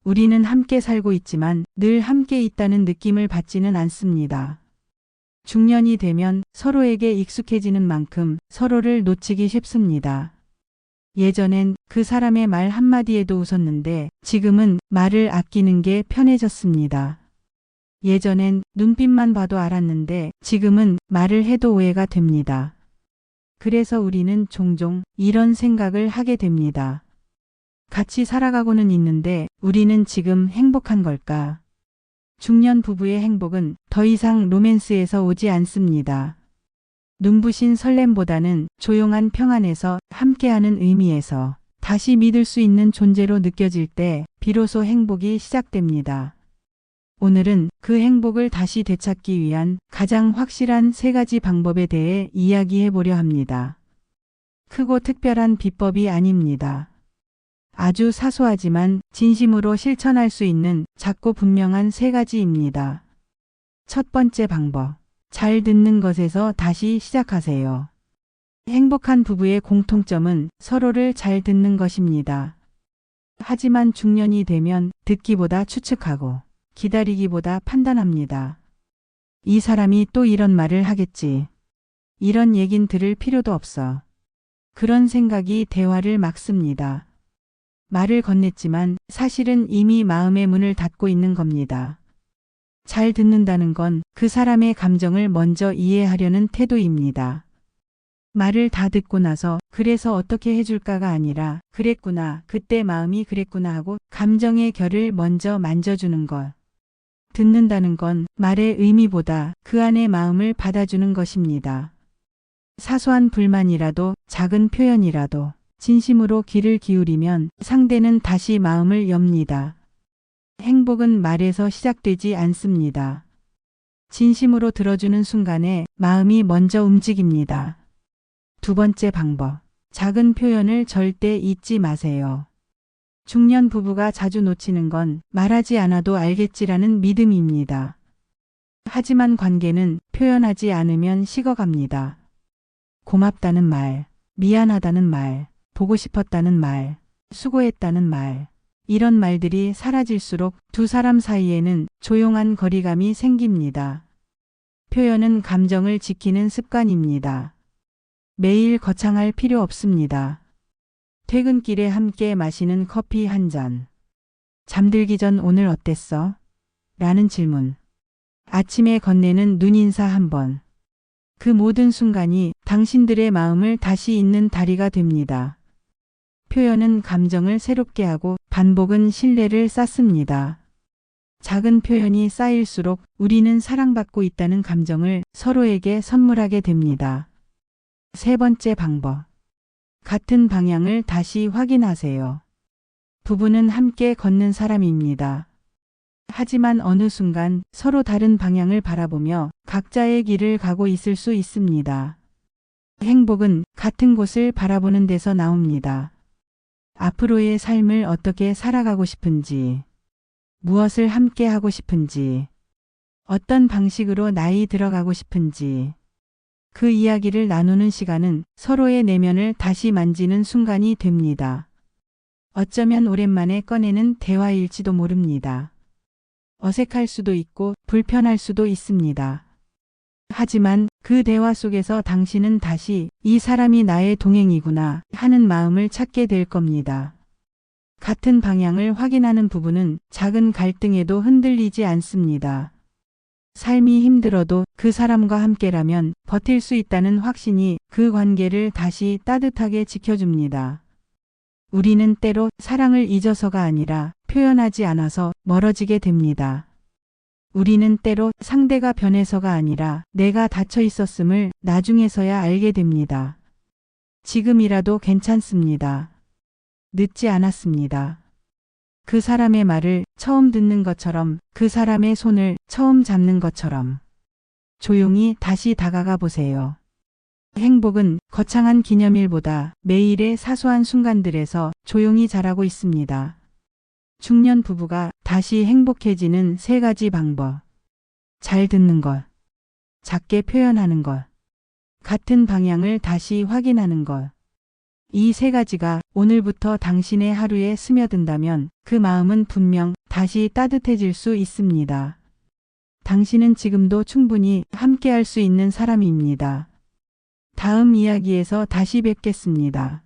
우리는 함께 살고 있지만 늘 함께 있다는 느낌을 받지는 않습니다. 중년이 되면 서로에게 익숙해지는 만큼 서로를 놓치기 쉽습니다. 예전엔 그 사람의 말 한마디에도 웃었는데 지금은 말을 아끼는 게 편해졌습니다. 예전엔 눈빛만 봐도 알았는데 지금은 말을 해도 오해가 됩니다. 그래서 우리는 종종 이런 생각을 하게 됩니다. 같이 살아가고는 있는데 우리는 지금 행복한 걸까? 중년 부부의 행복은 더 이상 로맨스에서 오지 않습니다. 눈부신 설렘보다는 조용한 평안에서 함께하는 의미에서 다시 믿을 수 있는 존재로 느껴질 때 비로소 행복이 시작됩니다. 오늘은 그 행복을 다시 되찾기 위한 가장 확실한 3가지 방법에 대해 이야기해 보려 합니다. 크고 특별한 비법이 아닙니다. 아주 사소하지만 진심으로 실천할 수 있는 작고 분명한 3가지입니다. 첫 번째 방법. 잘 듣는 것에서 다시 시작하세요. 행복한 부부의 공통점은 서로를 잘 듣는 것입니다. 하지만 중년이 되면 듣기보다 추측하고 기다리기보다 판단합니다. 이 사람이 또 이런 말을 하겠지. 이런 얘긴 들을 필요도 없어. 그런 생각이 대화를 막습니다. 말을 건넸지만 사실은 이미 마음의 문을 닫고 있는 겁니다. 잘 듣는다는 건 그 사람의 감정을 먼저 이해하려는 태도입니다. 말을 다 듣고 나서 그래서 어떻게 해줄까가 아니라 그랬구나, 그때 마음이 그랬구나 하고 감정의 결을 먼저 만져주는 것. 듣는다는 건 말의 의미보다 그 안의 마음을 받아주는 것입니다. 사소한 불만이라도 작은 표현이라도 진심으로 귀를 기울이면 상대는 다시 마음을 엽니다. 행복은 말에서 시작되지 않습니다. 진심으로 들어주는 순간에 마음이 먼저 움직입니다. 두 번째 방법. 작은 표현을 절대 잊지 마세요. 중년 부부가 자주 놓치는 건 말하지 않아도 알겠지라는 믿음입니다. 하지만 관계는 표현하지 않으면 식어갑니다. 고맙다는 말, 미안하다는 말, 보고 싶었다는 말, 수고했다는 말. 이런 말들이 사라질수록 두 사람 사이에는 조용한 거리감이 생깁니다. 표현은 감정을 지키는 습관입니다. 매일 거창할 필요 없습니다. 퇴근길에 함께 마시는 커피 한 잔. 잠들기 전 오늘 어땠어? 라는 질문. 아침에 건네는 눈인사 한 번. 그 모든 순간이 당신들의 마음을 다시 잇는 다리가 됩니다. 표현은 감정을 새롭게 하고 반복은 신뢰를 쌓습니다. 작은 표현이 쌓일수록 우리는 사랑받고 있다는 감정을 서로에게 선물하게 됩니다. 세 번째 방법. 같은 방향을 다시 확인하세요. 부부는 함께 걷는 사람입니다. 하지만 어느 순간 서로 다른 방향을 바라보며 각자의 길을 가고 있을 수 있습니다. 행복은 같은 곳을 바라보는 데서 나옵니다. 앞으로의 삶을 어떻게 살아가고 싶은지, 무엇을 함께 하고 싶은지, 어떤 방식으로 나이 들어가고 싶은지, 그 이야기를 나누는 시간은 서로의 내면을 다시 만지는 순간이 됩니다. 어쩌면 오랜만에 꺼내는 대화일지도 모릅니다. 어색할 수도 있고 불편할 수도 있습니다. 하지만 그 대화 속에서 당신은 다시 이 사람이 나의 동행이구나 하는 마음을 찾게 될 겁니다. 같은 방향을 확인하는 부부는 작은 갈등에도 흔들리지 않습니다. 삶이 힘들어도 그 사람과 함께라면 버틸 수 있다는 확신이 그 관계를 다시 따뜻하게 지켜줍니다. 우리는 때로 사랑을 잊어서가 아니라 표현하지 않아서 멀어지게 됩니다. 우리는 때로 상대가 변해서가 아니라 내가 닫혀 있었음을 나중에서야 알게 됩니다. 지금이라도 괜찮습니다. 늦지 않았습니다. 그 사람의 말을 처음 듣는 것처럼, 그 사람의 손을 처음 잡는 것처럼 조용히 다시 다가가 보세요. 행복은 거창한 기념일보다 매일의 사소한 순간들에서 조용히 자라고 있습니다. 중년 부부가 다시 행복해지는 3가지 방법. 잘 듣는 것, 작게 표현하는 것, 같은 방향을 다시 확인하는 것. 이 세 가지가 오늘부터 당신의 하루에 스며든다면 그 마음은 분명 다시 따뜻해질 수 있습니다. 당신은 지금도 충분히 함께할 수 있는 사람입니다. 다음 이야기에서 다시 뵙겠습니다.